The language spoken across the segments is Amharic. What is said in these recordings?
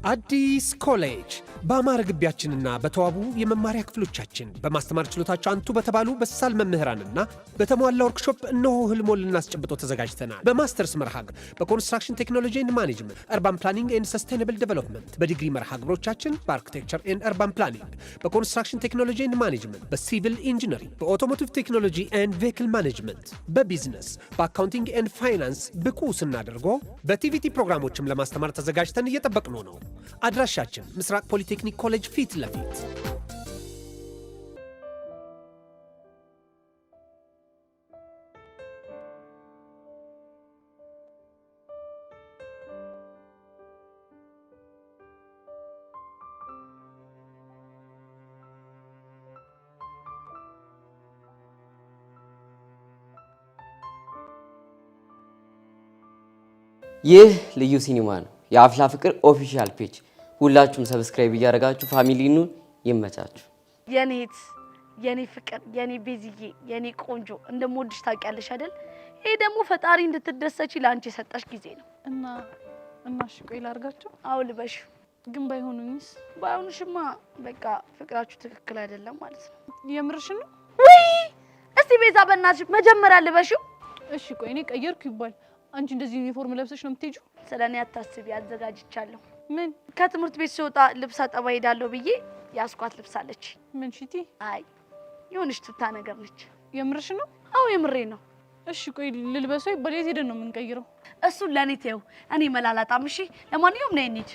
አዲስ ኮሌጅ በአማረ ግቢያችንና በተዋቡ የመማሪያ ክፍሎቻችን በማስተማር ችሎታቸው አንቱ በተባሉ በሳል መምህራንና በተሟላ ወርክሾፕ እነሆ ህልሞን ልናስጨብጦ ተዘጋጅተናል። በማስተርስ መርሃ ግብር በኮንስትራክሽን ቴክኖሎጂ ኤንድ ማኔጅመንት፣ አርባን ፕላኒንግ ኤንድ ሰስቴናብል ዴቨሎፕመንት፣ በዲግሪ መርሃ ግብሮቻችን በአርኪቴክቸር ኤንድ አርባን ፕላኒንግ፣ በኮንስትራክሽን ቴክኖሎጂ ኤንድ ማኔጅመንት፣ በሲቪል ኢንጂነሪንግ፣ በኦቶሞቲቭ ቴክኖሎጂ ኤንድ ቬሂክል ማኔጅመንት፣ በቢዝነስ፣ በአካውንቲንግ ኤንድ ፋይናንስ ብቁ ስናደርጎ በቲቪቲ ፕሮግራሞችም ለማስተማር ተዘጋጅተን እየጠበቅነው ነው። አድራሻችን ምስራቅ ፖሊቴክኒክ ኮሌጅ ፊት ለፊት። ይህ ልዩ ሲኒማ ነው። የአፍላ ፍቅር ኦፊሻል ፔጅ ሁላችሁም ሰብስክራይብ እያደረጋችሁ ፋሚሊኑ ይመቻችሁ። የኔት የኔ ፍቅር የኔ ቤዝዬ የኔ ቆንጆ እንደምወድሽ ታውቂያለሽ አይደል? ይሄ ደግሞ ፈጣሪ እንድትደሰች ለአንቺ የሰጠሽ ጊዜ ነው እና እሺ ቆይ ላርጋችሁ። አው ልበሽ ግን ባይሆኑሽማ በቃ ፍቅራችሁ ትክክል አይደለም ማለት ነው። የምርሽ ነው ወይ? እስቲ ቤዛ በእናትሽ መጀመሪያ ልበሽው። እሺ ቆይ እኔ ቀየርኩ ይባል አንቺ እንደዚህ ዩኒፎርም ለብሰሽ ነው የምትሄጂው? ስለኔ አታስቢ፣ አዘጋጅቻለሁ። ምን ከትምህርት ቤት ሲወጣ ልብስ አጠባ ሄዳለሁ ብዬ ያስኳት ልብሳለች። ምን ሽቲ? አይ የሆነች ቱታ ነገር ነች። የምርሽ ነው? አው የምሬ ነው። እሺ ቆይ ልልበሰው ይባል የት ሄደን ነው የምንቀይረው? እሱን ለኔ ተይው፣ እኔ መላላጣም። እሺ ለማንኛውም ነይ እንሂድ።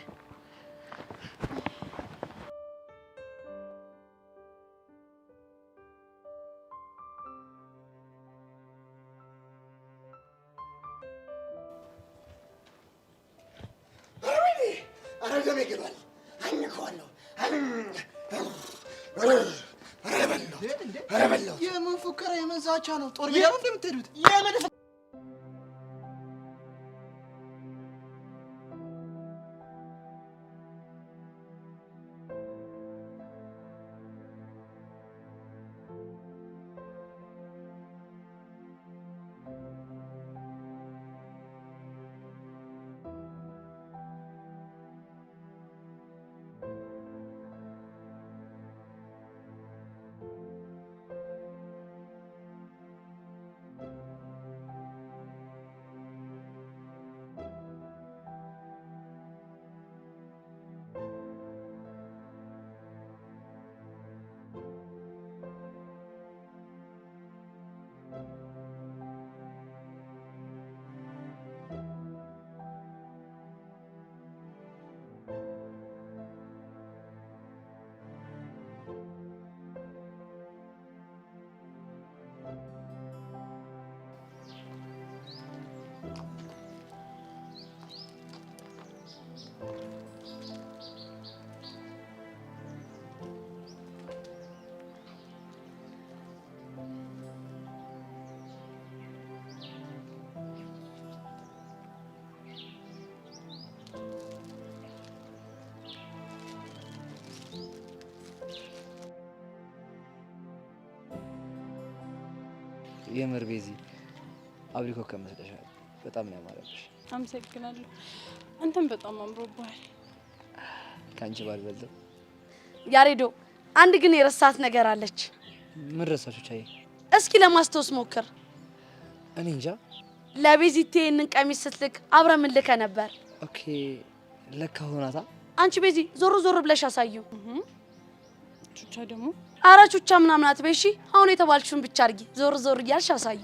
የምን ፉከራ የምን ዛቻ ነው? ጦር ሜዳ ነው እንደምትሄዱት? የምን የምር ቤዚ አብሪኮ ከመሰጠሻል በጣም ነው ያማረብሽ። አመሰግናለሁ። አንተም በጣም አምሮብሃል። ካንቺ ባልበልጥ ያሬዶ አንድ ግን የረሳት ነገር አለች። ምን ረሳችሁ? ቻይ እስኪ ለማስታወስ ሞክር። እኔ እንጃ። ለቤዚቴ እንን ቀሚስ ስትልክ አብረ ምን ልከ ነበር? ኦኬ ለካ ሆናታ። አንቺ ቤዚ ዞር ዞር ብለሽ አሳዩ። ቹቻ ደግሞ አረ ቹቻ ምናምን አትበይ እሺ። አሁን የተባልሽውን ብቻ አድርጊ። ዞር ዞር እያልሽ አሳዩ።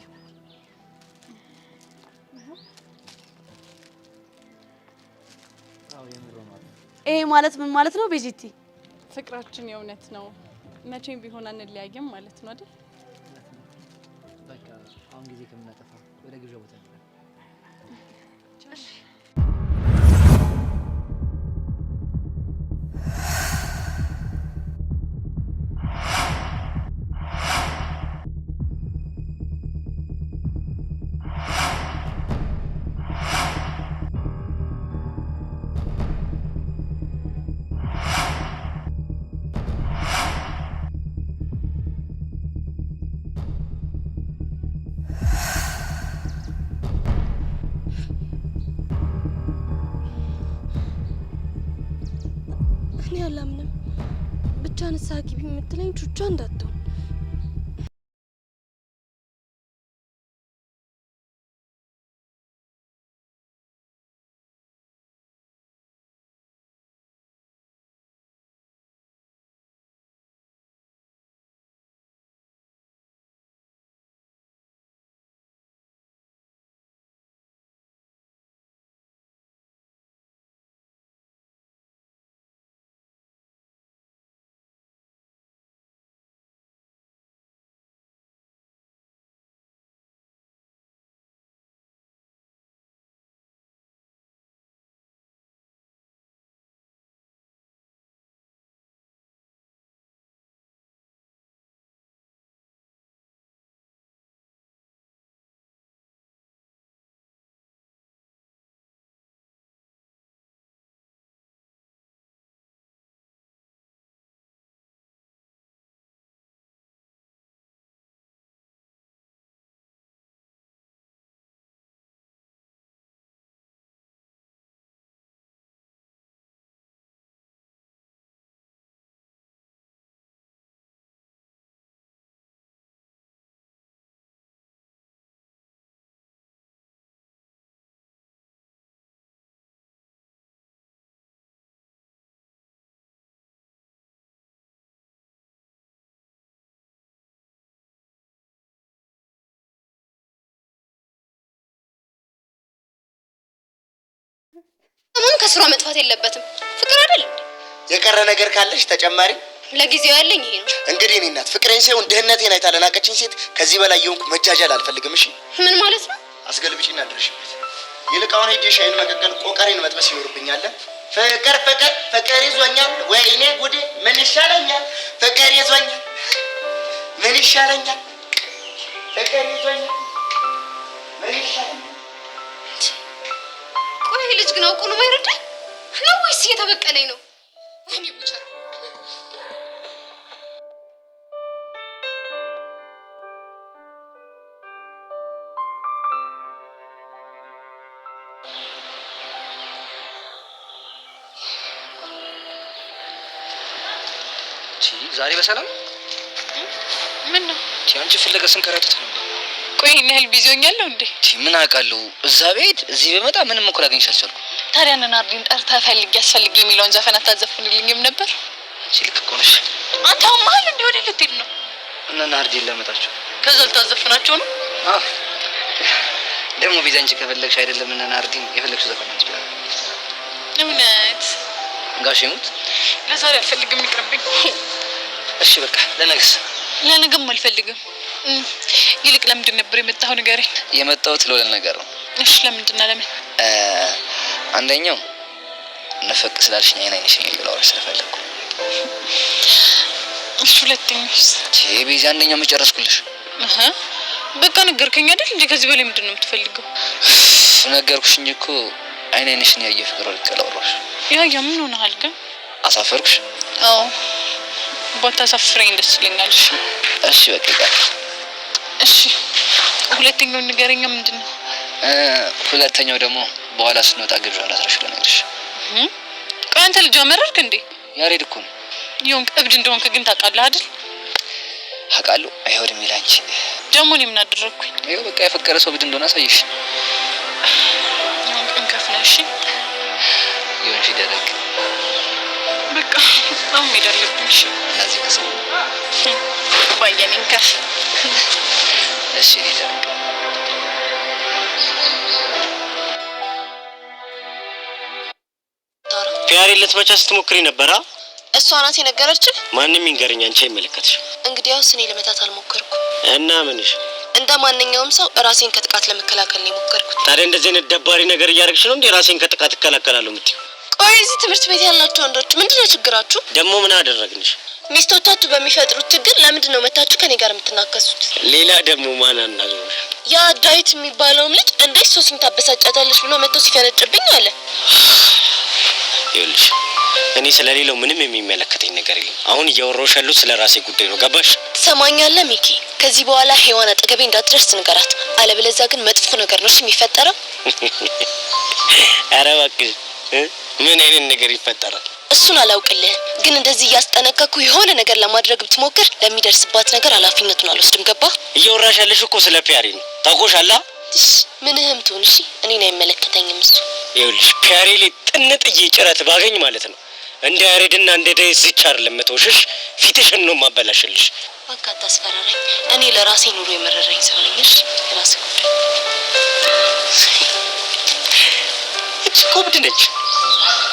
ይሄ ማለት ምን ማለት ነው ቤዚቲ? ፍቅራችን የእውነት ነው። መቼም ቢሆን አንለያየም ማለት ነው አይደል? በቃ አሁን ጊዜ ከምናጠፋ ወደ ግብዣው ቦታ እንሄዳለን። አላምንም። ብቻ ንስሐ ግቢ የምትለኝ ቹቻ እንዳትሆን። ከስሯ መጥፋት የለበትም። ፍቅር አይደል? የቀረ ነገር ካለሽ ተጨማሪ? ለጊዜው ያለኝ ይሄ ነው። እንግዲህ እኔ እናት ፍቅሬን ሳይሆን ድህነቴን አይታ ለናቀችኝ ሴት ከዚህ በላይ የሆንኩ መጃጃል አልፈልግም። እሺ ምን ማለት ነው? አስገልብጪና ድረሽበት። ይልቅ አሁን ሄጄ ሻይን መቀቀል ቆቀሬን መጥበስ ይኖርብኛል። ፍቅር ፍቅር ፍቅር ይዞኛል፣ ወይኔ ጉዴ ምን ይሻለኛል? ፍቅር ይዞኛል፣ ምን ይሻለኛል? ፍቅር ይዞኛል፣ ምን ይሻለኛል? ቆይ ልጅ ግን አውቆ ነው የማይረዳኝ ነው ወይስ እየተበቀለኝ ነው? ወይኔ ብቻ ዛሬ በሰላም ምን ነው አንቺ ፍለጋ ስንከራተት ነው? ቆይ ይሄን ያህል ቢዚ ሆኛለሁ እንዴ? ምን አውቃለሁ። እዛ ቤት እዚህ በመጣ ምንም እኮ ላገኝሽ አልቻልኩም። ታዲያ እነ ናርዲን ጠርተህ ፈልግ ያስፈልግ የሚለውን ዘፈን አታዘፍንልኝም ነበር? አንቺ ልክ እኮ ነሽ። አንተ ማል እንደ ወደ ልትሄድ ነው? እነ ናርዲን ለመጣቸው ከዛ ልታዘፍናቸው ነው? አዎ ደግሞ ቢዛ አንቺ ከፈለግሽ አይደለም እነ ናርዲን የፈለግሽው ዘፈን አንቺ ብላ እውነት ጋሽ ይሙት ለዛሬ አልፈልግም ይቅርብኝ። እሺ በቃ ለነገስ? ለነገም አልፈልግም። ይልቅ ለምንድን ነበር የመጣው ንገረኝ። የመጣሁት ለሁለት ነገር ነው። እሺ ለምንድን ነው? ለምን? አንደኛው ነፈቅ ስላልሽኝ አይነሽኝ ይላል ስለፈለኩ። እሺ ሁለተኛውስ? ቤዛ አንደኛው መጨረስኩልሽ። በቃ ነገርከኝ አይደል እንዴ? ከዚህ በላይ ምንድን ነው የምትፈልገው? ነገርኩሽ እንጂ እኮ አይነሽኝ ያየ ፍቅር ወልቀላውራሽ። ያ ምን ሆነሃል ግን? አሳፈርኩሽ? አዎ ባታሳፍረኝ ደስ ይለኛል። እሺ በቃ እሺ ሁለተኛው ንገረኛ ምንድን ነው? ሁለተኛው ደግሞ በኋላ ስንወጣ ግብዣ እንዳትረሽ ልነግርሽ። ቆይ አንተ ልጅ አመረርክ እንዴ? ያሬድ እኮ ነው። ይሁን እብድ እንደሆንክ ግን ታውቃለህ አይደል? አውቃለሁ። አይሆንም ይላንቺ ደግሞ እኔ ምን አደረኩኝ? ይኸው በቃ የፈቀረ ሰው እብድ እንደሆነ አሳየሽ። ይሁን እንከፍነሽ ይሁን ሲደረግ በቃ አሁን ሄድ አለብኝ። እሺ እነዚህ ከሰው ባየን እንከፍ እሺ ይደረግ። ፒያሪ ልትመቻ ስትሞክሪ ነበራ? እሷ ናት የነገረችህ? ማንንም ይንገረኝ፣ አንቺ አይመለከትሽም። እንግዲያውስ እኔ ለመታት አልሞከርኩም። እና ምንሽ? እንደ ማንኛውም ሰው ራሴን ከጥቃት ለመከላከል ነው የሞከርኩት። ታዲያ እንደዚህ አይነት ደባሪ ነገር እያደረግሽ ነው እንዴ ራሴን ከጥቃት እከላከላለሁ የምትይው? ቆይ እዚህ ትምህርት ቤት ያላችሁ ወንዶች ምንድነው ችግራችሁ? ደግሞ ምን አደረግንሽ? ሚስቶቻችሁ በሚፈጥሩት ችግር ለምንድን ነው መታችሁ ከኔ ጋር የምትናከሱት? ሌላ ደግሞ ማን አናግሮሽ? ያ ዳዊት የሚባለውም ልጅ እንዴት ሶሲን ታበሳጫታለሽ ብሎ መጥቶ ሲፈነጭብኝ አለ። ይኸውልሽ እኔ ስለሌለው ምንም የሚመለከተኝ ነገር የለም። አሁን እያወራሁሽ ያለው ስለ ራሴ ጉዳይ ነው። ገባሽ? ትሰማኛለህ ሚኪ? ከዚህ በኋላ ሔዋን አጠገቤ እንዳትደርስ ንገራት። አለበለዚያ ግን መጥፎ ነገር ነው የሚፈጠረው። ኧረ እባክሽ ምን አይነት ነገር ይፈጠራል? እሱን አላውቅልህም፣ ግን እንደዚህ እያስጠነቀኩ የሆነ ነገር ለማድረግ ብትሞክር ለሚደርስባት ነገር ኃላፊነቱን አልወስድም። ገባ? እየወራሽ ያለሽ እኮ ስለ ፒያሪ ነው። ታውቆሻላ? ምንህም ትሁን እሺ፣ እኔን አይመለከተኝም እሱ። ይኸውልሽ ፒያሪ ላይ ጥንጥዬ ጭረት ባገኝ ማለት ነው እንደ ያሬድና እንደ ደስ ይቻር ለምትወሽሽ ፊትሽን ነው ማበላሽልሽ። በቃ አታስፈራራኝ። እኔ ለራሴ ኑሮ የመረረኝ ሰው ነኝ። እሺ ራስ ጉዳይ። እቺ ኮብድ ነች።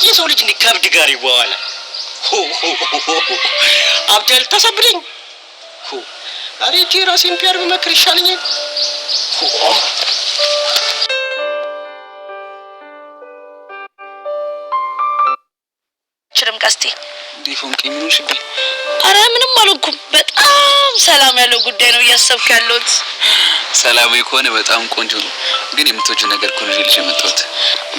የሰው ልጅ እንዲህ ከብድ ጋር ይዋዋላል። አብዳል ተሰብለኝ። አሬ እቺ ራሴን ፒያር በመክር ይሻለኛል። ችርም ቀስቲ ዲፎን ቂሚኑ ሽቢ አረ ምንም አልኩም። በጣም ሰላም ያለው ጉዳይ ነው እያሰብክ ያለሁት። ሰላማዊ ከሆነ በጣም ቆንጆ ነው። ግን የምትወጂው ነገር እኮ ነው ልጅ የመጣሁት።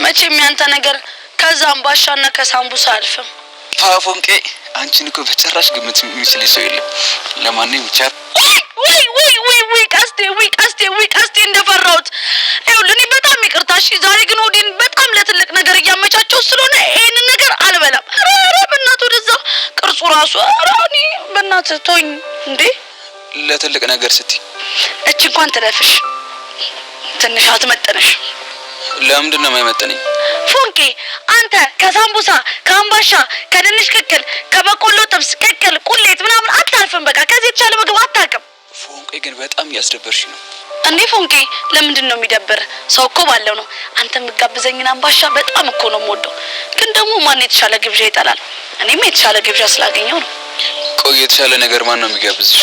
መቼም ያንተ ነገር ከዛም ባሻና ከሳምቡሳ አልፈም። ፎንቄ አንቺን እኮ በጭራሽ ግምት የሚችል ሰው የለም። ለማንኛውም ብቻ ቀስቴ እንደፈራሁት ይኸውልህ፣ እኔ በጣም ይቅርታ እሺ። ዛሬ ግን ሆዴን በጣም ለትልቅ ነገር እያመቻቸው ስለሆነ ይሄንን ነገር አልበላም። ኧረ በእናትህ ወደዛ ቅርጹ ራሱ ኧረ እኔ በእናትህ ተወኝ እንዴ። ለትልቅ ነገር ስትይ እቺ እንኳን ትለፍሽ ትንሽ አትመጥነሽ። ለምንድን ነው የማይመጥነኝ? ፎንቄ አንተ ከሳምቡሳ ከአምባሻ ከድንች ቅቅል ከበቆሎ ጥብስ ቅቅል ቁሌት ምናምን አታልፍም። በቃ ከዚህ የተሻለ ምግብ አታውቅም። ፎንቄ ግን በጣም እያስደበርሽ ነው። እንዴ ፎንቄ ለምንድን ነው የሚደብር? ሰው እኮ ባለው ነው። አንተ የምጋብዘኝን አምባሻ በጣም እኮ ነው የምወደው። ግን ደግሞ ማን የተሻለ ግብዣ ይጠላል? እኔም የተሻለ ግብዣ ስላገኘው ነው። ቆይ የተሻለ ነገር ማን ነው የሚጋብዝሽ?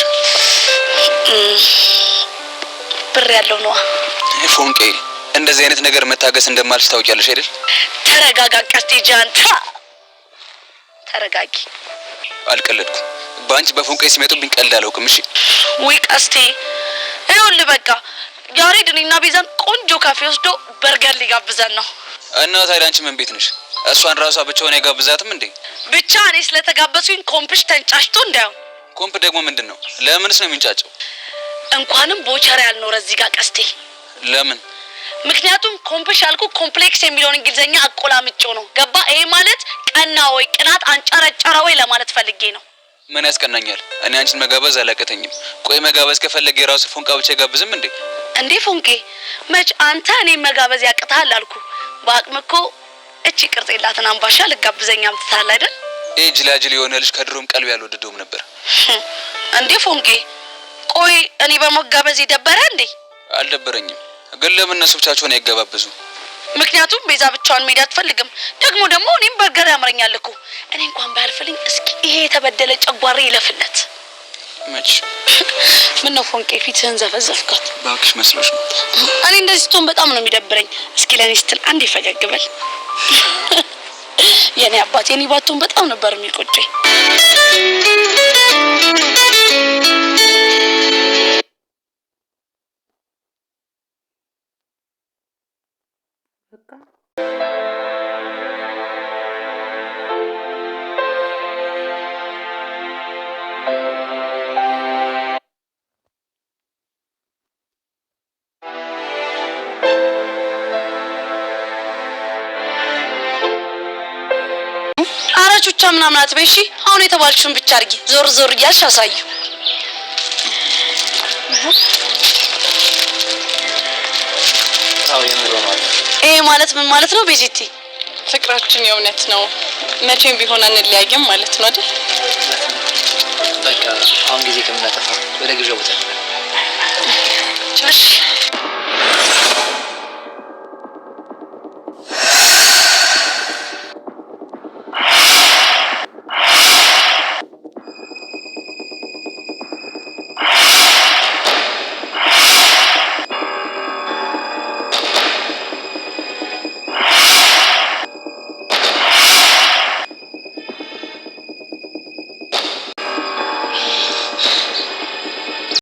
ብር ያለው ነው። ፎንቄ እንደዚህ አይነት ነገር መታገስ እንደማልሽ ታውቂያለሽ አይደል? ተረጋጋ ቀስቴ ጃንታ፣ ተረጋጊ። አልቀለድኩም። ባንቺ በፎንቄ ሲመጡብኝ ቀልድ አላውቅም። እሺ ወይ ቀስቴ ይኸውልህ በቃ ያሬድ እኔና ቤዛን ቆንጆ ካፌ ወስዶ በርገር ሊጋብዘን ነው። እና ታዲያ አንቺ ምን ቤት ነሽ? እሷን ራሷ ብቻውን አይጋብዛትም እንዴ? ብቻ እኔ ስለተጋበዝኩኝ ኮምፕሽ ተንጫጭቶ እንዳይሆን። ኮምፕ ደግሞ ምንድን ነው? ለምንስ ነው የሚንጫጨው? እንኳንም ቦቸራ ያልኖረ እዚህ ጋር ቀስቴ። ለምን? ምክንያቱም ኮምፕሽ ያልኩ ኮምፕሌክስ የሚለውን እንግሊዘኛ አቆላምጬው ነው። ገባ? ይሄ ማለት ቀና ወይ ቅናት አንጨረጨረ ወይ ለማለት ፈልጌ ነው። ምን ያስቀናኛል? እኔ አንቺን መጋበዝ አላቀተኝም። ቆይ መጋበዝ ከፈለገ የራሱ ፎንቃ ብቻ አይጋብዝም እንዴ? እንዴ ፎንቄ መች አንተ እኔ መጋበዝ ያቅታል አልኩ። በአቅም እኮ እቺ ቅርጽ የላትን አምባሻ ልጋብዘኛ አምጥታል አይደል? ጅላጅል የሆነ ልጅ ከድሮም ቀልብ ያልወደደውም ነበር። እንዴ ፎንቄ ቆይ እኔ በመጋበዝ ይደበረ እንዴ? አልደበረኝም። ግን ለምን እነሱ ብቻቸውን አይጋባበዙ? ምክንያቱም ቤዛ ብቻዋን መሄድ አትፈልግም። ደግሞ እኔም በርገር ያምረኛል እኮ። እኔ እንኳን ባልፈልኝ እስኪ ይሄ የተበደለ ጨጓራ ይለፍለት። መች ምን ነው ፎንቄ ፊትህን ዘፈዘፍካት? ባክሽ መስሎሽ ነው። እኔ እንደዚህ ስትሆን በጣም ነው የሚደብረኝ። እስኪ ለኔ ስትል አንዴ ፈገግ በል። የኔ አባት የኔ ባቱን በጣም ነበር የሚቆጨኝ። አራቹቻ ምናምን አትበይ እሺ። አሁን የተባልሽውን ብቻ አድርጊ። ዞር ዞር እያልሽ አሳዩ። ይሄ ማለት ምን ማለት ነው ቤዚቲ? ፍቅራችን የእውነት ነው። መቼም ቢሆን አንለያየም ማለት ነው አይደል? በቃ አሁን ጊዜ ከምናጠፋ ወደ ግብዣው ቦታ እሺ